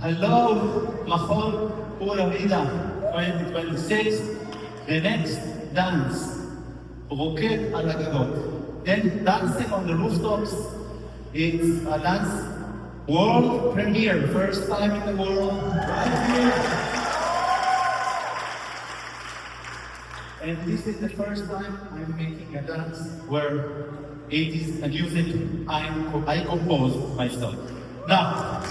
Hello, Majol Pura Vida 2026. The next dance, ROKED al HAGAGOT. Then dancing on the rooftops. It's a dance world premiere, first time in the world, right here. And this is the first time I'm making a dance where it is a music I composed myself. Now,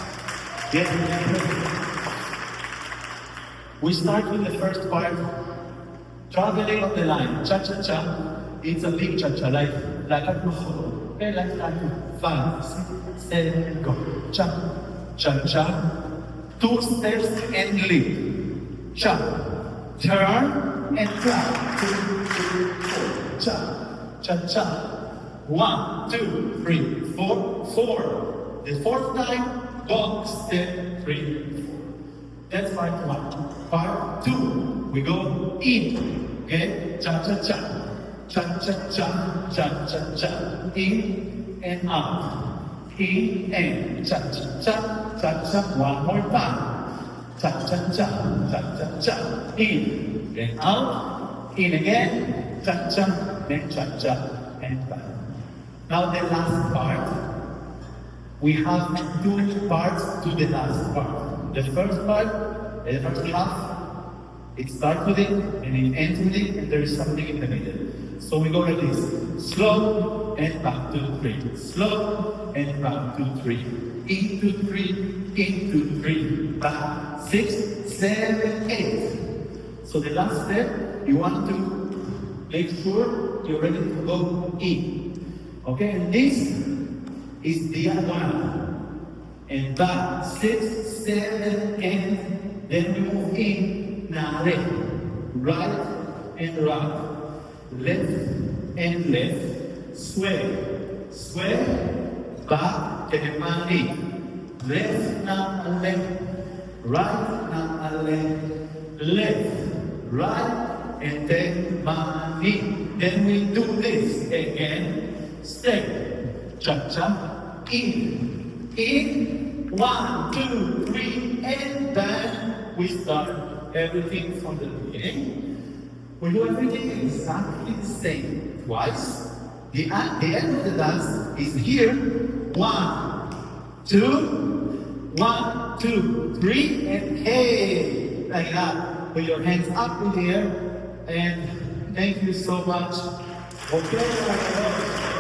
we start with the first part, traveling on the line, cha-cha-cha. It's a big cha-cha, like a crujo. Okay, like 5, 6, 7, go. Cha-cha-cha. 2 steps and leap. Cha. Turn and clap. 2, 3, 4. Cha-cha-cha. 1, 2, 3, 4, 4. The fourth time, go, step, 3, 4. That's part 1. Part 2, we go in. Okay? Cha-cha-cha. Cha-cha-cha. Cha-cha-cha. In and out. In and cha-cha-cha. Cha-cha. One more time. Cha-cha-cha. Cha-cha-cha. In and out. In again. Cha-cha. Then cha-cha. And back. Now the last part. We have 2 parts to the last part. The first part, the first half, it starts with it and it ends with it, and there is something in the middle. So we go like this: slow and back to 3, slow and back to 3, into 3, into 3, back 6, 7, 8. So the last step, you want to make sure you're ready to go in. Okay, and this is diagonal. And back 6, 7, 8. Then we move in. Now left, right and right, left and left, sway, sway, back, take my knee, left, now left, right, now left, right, and take my knee. Then we do this again, step, cha-cha, in, 1, 2, 3, and then we start everything from the beginning. We do everything exactly the same twice. The end of the dance is here. 1, 2, 1, 2, 3, and hey, like that. Put your hands up in the air, and thank you so much. Okay.